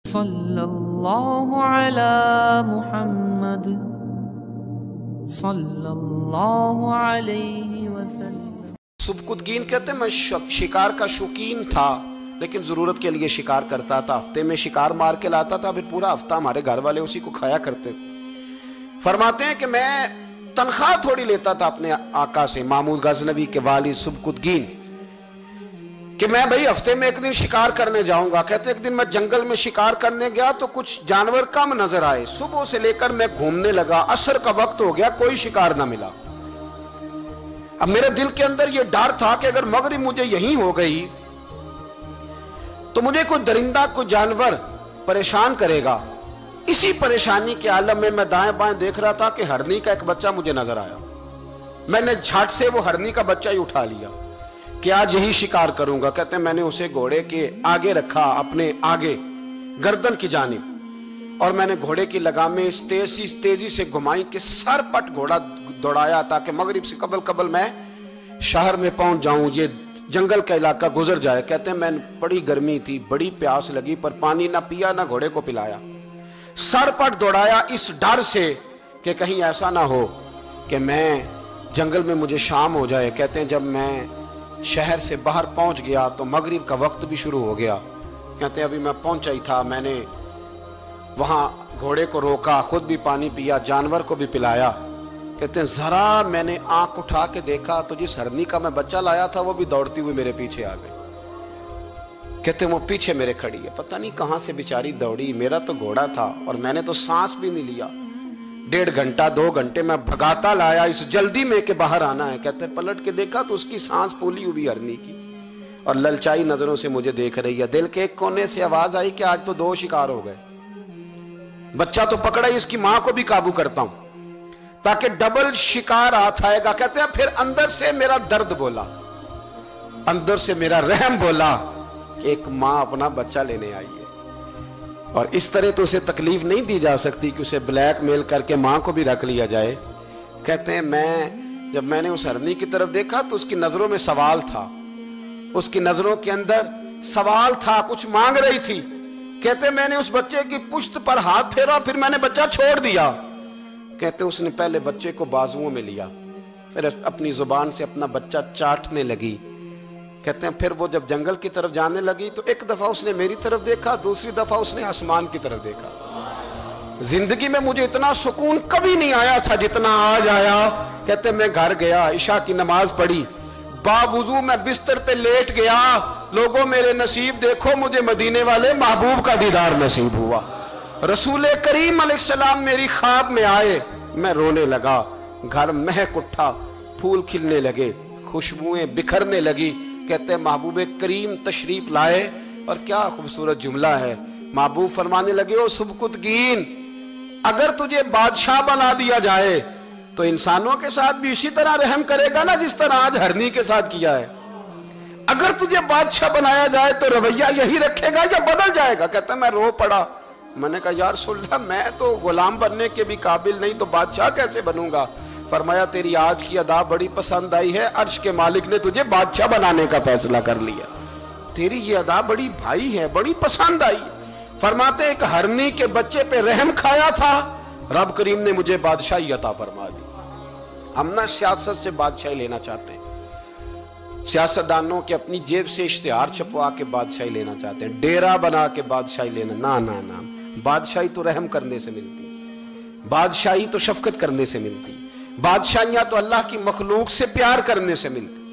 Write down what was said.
صلی اللہ علی محمد صلی اللہ علیہ وسلم۔ سبکتگین کہتے ہیں میں شکار کا شوقین تھا، لیکن ضرورت کے لیے شکار کرتا تھا۔ ہفتے میں شکار مار کے لاتا تھا، پھر پورا ہفتہ ہمارے گھر والے اسی کو کھایا کرتے تھے۔ فرماتے ہیں کہ میں تنخواہ تھوڑی لیتا تھا اپنے آقا سے، محمود غزنوی کے والد سبکتگین، کہ میں بھئی ہفتے میں ایک دن شکار کرنے جاؤں گا۔ کہتے ایک دن میں جنگل میں شکار کرنے گیا تو کچھ جانور کم نظر آئے، صبح سے لے کر میں گھومنے لگا، عصر کا وقت ہو گیا، کوئی شکار نہ ملا۔ اب میرے دل کے اندر یہ ڈر تھا کہ اگر مغرب مجھے یہیں ہو گئی تو مجھے کوئی درندہ کوئی جانور پریشان کرے گا۔ اسی پریشانی کے عالم میں دائیں بائیں دیکھ رہا تھا کہ ہرنی کا ایک بچہ مجھے نظر آیا۔ میں نے جھٹ سے وہ ہرنی کا بچہ ہی اٹھا لیا کہ آج یہی شکار کروں گا۔ کہتے ہیں میں نے اسے گھوڑے کے آگے رکھا، اپنے آگے گردن کی جانب، اور میں نے گھوڑے کی لگامیں اس تیزی سے گھمائی کہ سر پٹ گھوڑا دوڑایا تاکہ مغرب سے قبل میں شہر میں پہنچ جاؤں، یہ جنگل کا علاقہ گزر جائے۔ کہتے ہیں میں بڑی گرمی تھی، بڑی پیاس لگی، پر پانی نہ پیا نہ گھوڑے کو پلایا، سر پٹ دوڑایا اس ڈر سے کہ کہیں ایسا نہ ہو کہ میں جنگل میں مجھے شام ہو جائے۔ کہتے ہیں جب میں شہر سے باہر پہنچ گیا تو مغرب کا وقت بھی شروع ہو گیا۔ کہتے ہیں ابھی میں پہنچا ہی تھا، میں نے وہاں گھوڑے کو روکا، خود بھی پانی پیا، جانور کو بھی پلایا۔ کہتے ہیں ذرا میں نے آنکھ اٹھا کے دیکھا تو جس ہرنی کا میں بچہ لایا تھا وہ بھی دوڑتی ہوئی میرے پیچھے آ گئی۔ کہتے ہیں وہ پیچھے میرے کھڑی ہے، پتہ نہیں کہاں سے بیچاری دوڑی، میرا تو گھوڑا تھا اور میں نے تو سانس بھی نہیں لیا۔ 1.5 گھنٹہ 2 گھنٹے میں بھگاتا لایا اس جلدی میں کہ باہر آنا ہے۔ کہتے ہیں پلٹ کے دیکھا تو اس کی سانس پھولی ہوئی ہرنی کی اور للچائی نظروں سے مجھے دیکھ رہی ہے۔ دل کے ایک کونے سے آواز آئی کہ آج تو 2 شکار ہو گئے، بچہ تو پکڑا ہی، اس کی ماں کو بھی قابو کرتا ہوں تاکہ ڈبل شکار ہاتھ آئے گا۔ کہتے ہیں پھر اندر سے میرا درد بولا، اندر سے میرا رحم بولا کہ ایک ماں اپنا بچہ لینے آئی ہے، اور اس طرح تو اسے تکلیف نہیں دی جا سکتی کہ اسے بلیک میل کر کے ماں کو بھی رکھ لیا جائے۔ کہتے ہیں جب میں نے اس ہرنی کی طرف دیکھا تو اس کی نظروں میں سوال تھا، اس کی نظروں کے اندر سوال تھا، کچھ مانگ رہی تھی۔ کہتے ہیں میں نے اس بچے کی پشت پر ہاتھ پھیرا، پھر میں نے بچہ چھوڑ دیا۔ کہتے ہیں اس نے پہلے بچے کو بازوؤں میں لیا، پھر اپنی زبان سے اپنا بچہ چاٹنے لگی۔ کہتے ہیں پھر وہ جب جنگل کی طرف جانے لگی تو ایک دفعہ اس نے میری طرف دیکھا، دوسری دفعہ اس نے آسمان کی طرف دیکھا۔ زندگی میں مجھے اتنا سکون کبھی نہیں آیا تھا جتنا آج آیا۔ کہتے ہیں میں گھر گیا، عشاء کی نماز پڑھی، باوضو میں بستر پہ لیٹ گیا۔ لوگوں میرے نصیب دیکھو، مجھے مدینے والے محبوب کا دیدار نصیب ہوا۔ رسول کریم علیہ السلام میری خواب میں آئے، میں رونے لگا، گھر مہک اٹھا، پھول کھلنے لگے، خوشبوئیں بکھرنے لگی۔ کہتے ہیں محبوب کریم تشریف لائے، اور کیا خوبصورت جملہ ہے، محبوب فرمانے لگے او سبکتگین، اگر تجھے بادشاہ بنا دیا جائے تو انسانوں کے ساتھ بھی اسی طرح رحم کرے گا نا جس طرح آج ہرنی کے ساتھ کیا ہے۔ اگر تجھے بادشاہ بنایا جائے تو رویہ یہی رکھے گا یا بدل جائے گا؟ کہتا ہے میں رو پڑا، میں نے کہا یا رسول اللہ میں تو غلام بننے کے بھی قابل نہیں، تو بادشاہ کیسے بنوں گا؟ فرمایا تیری آج کی ادا بڑی پسند آئی ہے، عرش کے مالک نے تجھے بادشاہ بنانے کا فیصلہ کر لیا، تیری یہ ادا بڑی بھائی ہے، بڑی پسند آئی۔ فرماتے ایک ہرنی کے بچے پہ رحم کھایا تھا، رب کریم نے مجھے بادشاہی عطا فرما دی۔ ہم نہ سیاست سے بادشاہی لینا چاہتے ہیں، سیاستدانوں کے اپنی جیب سے اشتہار چھپوا کے بادشاہی لینا چاہتے ہیں، ڈیرا بنا کے بادشاہی لینا، نہ بادشاہی تو رحم کرنے سے ملتی، بادشاہی تو شفقت کرنے سے ملتی، بادشاہیاں تو اللہ کی مخلوق سے پیار کرنے سے ملتی۔